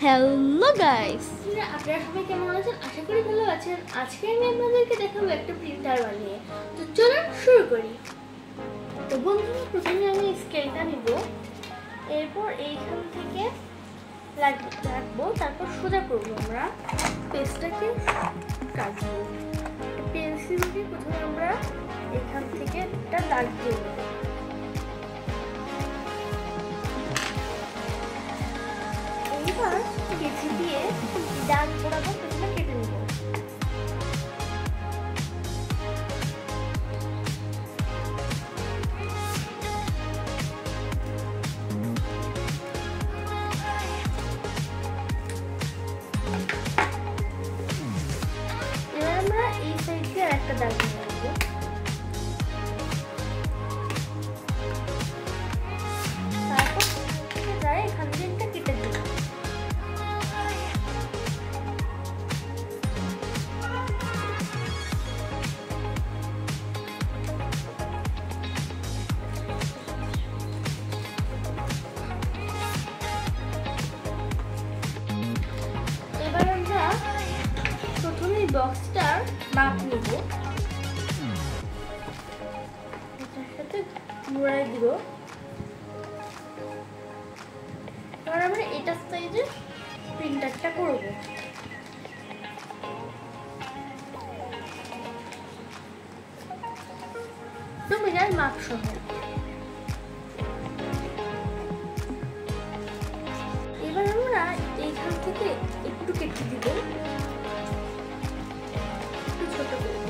Hello guys, আপনারা সবাই কেমন আছেন? আশা করি ভালো আছেন। আজকে আমি আপনাদেরকে দেখাবো একটা প্রিন্টার বানিয়ে। তো চলুন শুরু করি। তো বন্ধুরা, প্রথমে আমি স্কেলটা নিব, এরপর এইখান থেকে রাখবো, তারপর সোজা করবো। আমরা পেজটাকে কাটবো। পেন্সিল দিয়ে প্রথমে আমরা এখান থেকে একটা দাগ দিয়ে নেব। এইবার কেচি দিয়ে দাগ বরাবর পেছনে কেটে নেব। এবার আমরা এই সাইড দিয়ে একটা দাগ দিয়ে নেব। তারপর এখান দিয়ে একটা কেটে দেব। এবার আমরা প্রথমে বক্সটার মাপ নিব, এটার সাথে মুড়াই দিব। এবার আমরা এটা সাইজে প্রিন্টারটা করব। মিটার মাপ সহ। এবার আমরা এইখান থেকে একটু কেটে দিব, একটু ছোট করব।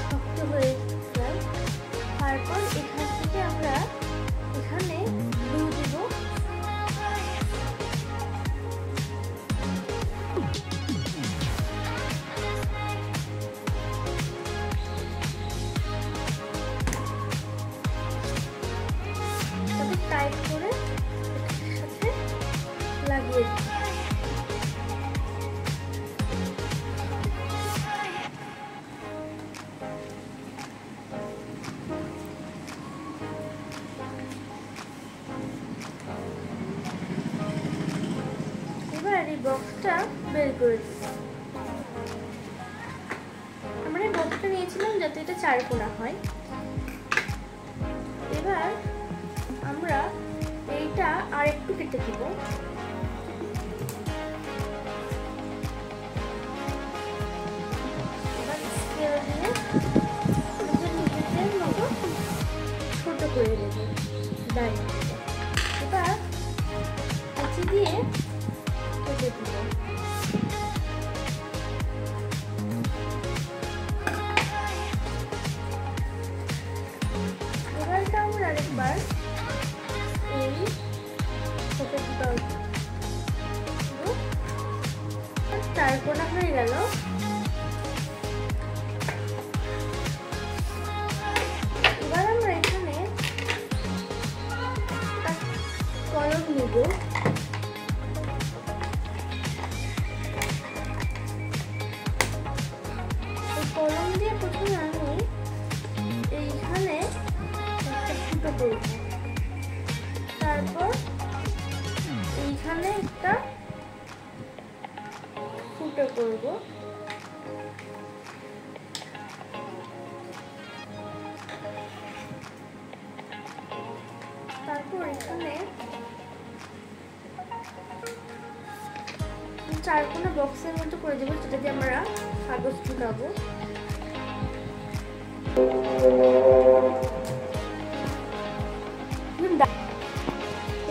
শক্ত হয়ে যায়। তারপর এখান থেকে আমরা এখানে গ্লু দিব। টাইট করে সাথে লাগিয়ে দিই। এবার এই বক্সটা বের করে দিই। আমরা এই বক্সটা নিয়েছিলাম যাতে এটা চারকোনা হয়। এবার আমরা এইটা আর একটু কেটে দিব। এবার স্কেল দিয়ে নিজেদের মতো ছোট করে দেব দাঁড়িয়ে। এবার কেচি দিয়ে কেটে দিব। এবার আমরা আরেকবার এই চারকোনা হয়ে গেল। এবার আমরা এখানে কলম নিব। এই কলম দিয়ে প্রথমে আমি এইখানে একটা ফুটো করব, তারপর এইখানে একটা ফুটো করব, তারপর এখানে চারকোনা বক্সের মতো করে দেবো, যেটা দিয়ে আমরা কাগজ ঢুকাবো।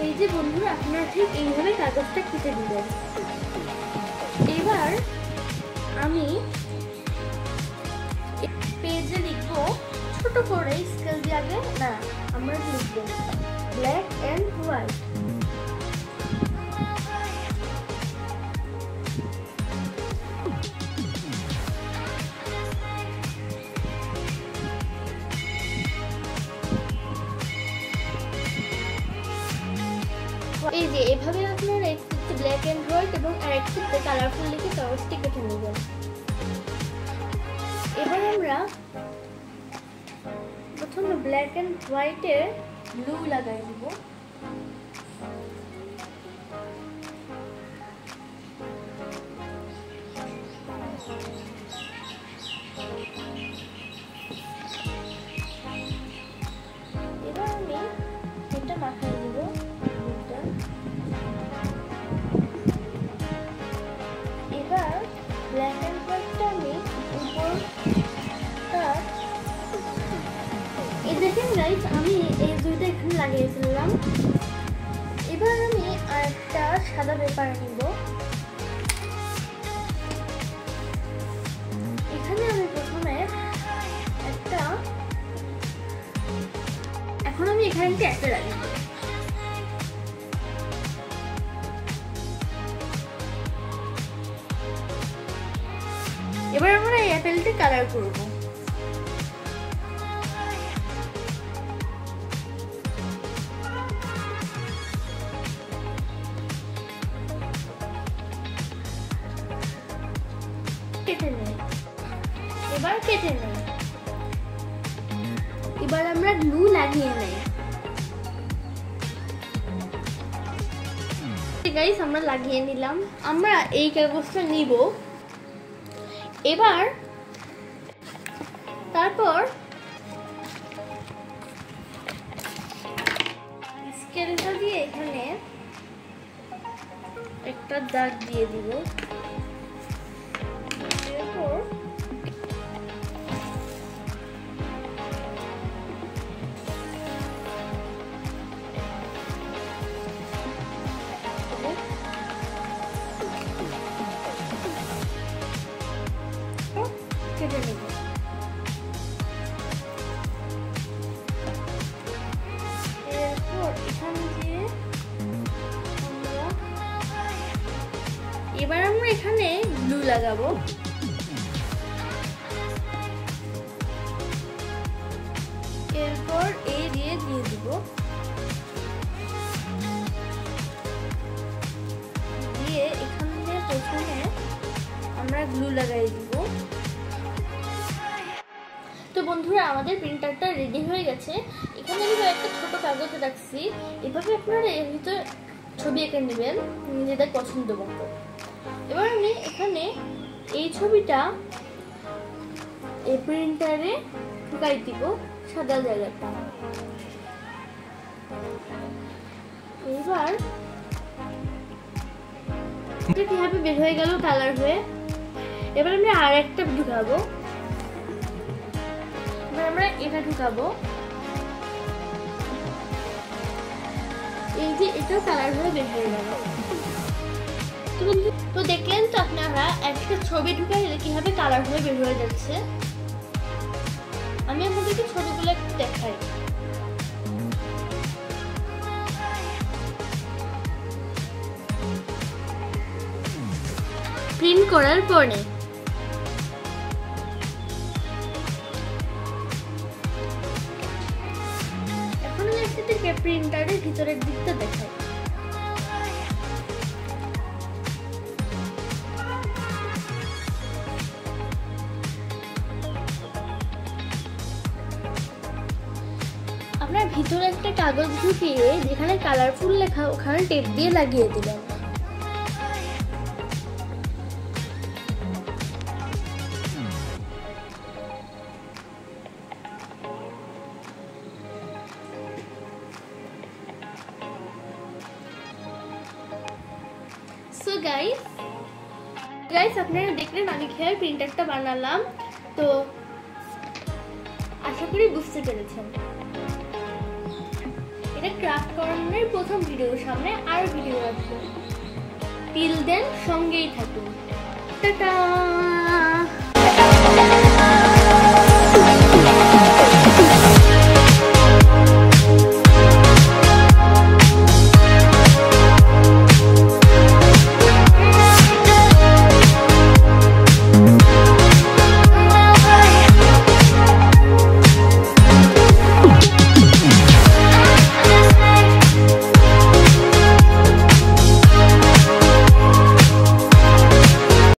এই যে বন্ধুরা, আপনারা ঠিক এইভাবে কাগজটা কেটে দিবেন। এবার আমি পেজে লিখবো ছোট করে, স্কেল দিয়ে আগে না, আমরা লিখবো ব্ল্যাক এন্ড হোয়াইট। এই যে এভাবে আপনারা একটু ব্ল্যাক এন্ড হোয়াইট এবং আরেকটু কালারফুল লিখে কাগজটি কেটে নেবেন। এবার আমরা এখন ব্ল্যাক এন্ড হোয়াইটের ব্লু লাগাই দিব। এবার আমি এটা মাখাই দিব। এবার ব্ল্যাক এন্ড হোয়াইটটা আমি উপরটা এই দেখেন গাইস, আমি এই দুইটা এখানে লাগিয়ে ফেললাম। এবার আমি আরেকটা সাদা পেপার নিব। এখানে আমি প্রথমে এখন আমি এখানে একটা লাগিয়ে দেব। এবার আমরা এই অ্যাপেলটি কালার করব। কেটে নেই, এবার কেটে নেই। এবার আমরা গ্লু লাগিয়ে নেই। গাইস, আমরা লাগিয়ে নিলাম। আমরা এই কাগজটা নিব। এবার তারপর স্কেলটা দিয়ে এখানে একটা দাগ দিয়ে দিব। এরপর কেটে নেব। এরপর এখান দিয়ে এবার আমরা এখানে গ্লু লাগাবো। এরপর এই দিয়ে দিব। দিয়ে এখান দিয়ে প্রথমে আমরা গ্লু লাগাই দিব। তো বন্ধুরা, আমাদের প্রিন্টারটা রেডি হয়ে গেছে। এখানে আমি একটা ছোট কাগজ রাখছি। এভাবে আপনারা এর ভিতরে ছবি এঁকে নেবেন নিজেদের পছন্দ মতো। এবার আমি এখানে এই ছবিটা এই প্রিন্টারে ঢুকাই দিব, সাদা জায়গাটা। এবার এটা কিভাবে বের হয়ে গেল কালার হয়ে। এবার আমি আর একটা ঢুকাবো। আমরা এটা ঢুকাবো। এই যে এটা কালার হয়ে বের হয়ে গেল। তো দেখলেন তো আপনারা একটা ছবি ঢুকাইলে কিভাবে কালার হয়ে বের হয়ে যাচ্ছে। আমি আপনাদেরকে ছবিগুলো একটু দেখাই। প্রিন্ট করার পরে প্রিন্টারের ভিতরের দিকটা দেখাই। আপনার ভিতরে একটা কাগজ ঢুকিয়ে যেখানে কালারফুল লেখা ওখানে টেপ দিয়ে লাগিয়ে দিবেন। সো গাইস আপনারা দেখলেন আমি কিভাবে প্রিন্টারটা বানালাম। তো আশা করি বুঝতে পেরেছেন। এটা ক্রাফট কর্নারের প্রথম ভিডিও, সামনে আর ভিডিও আসবে। টিল দেন সঙ্গেই থাকুন। টাটা।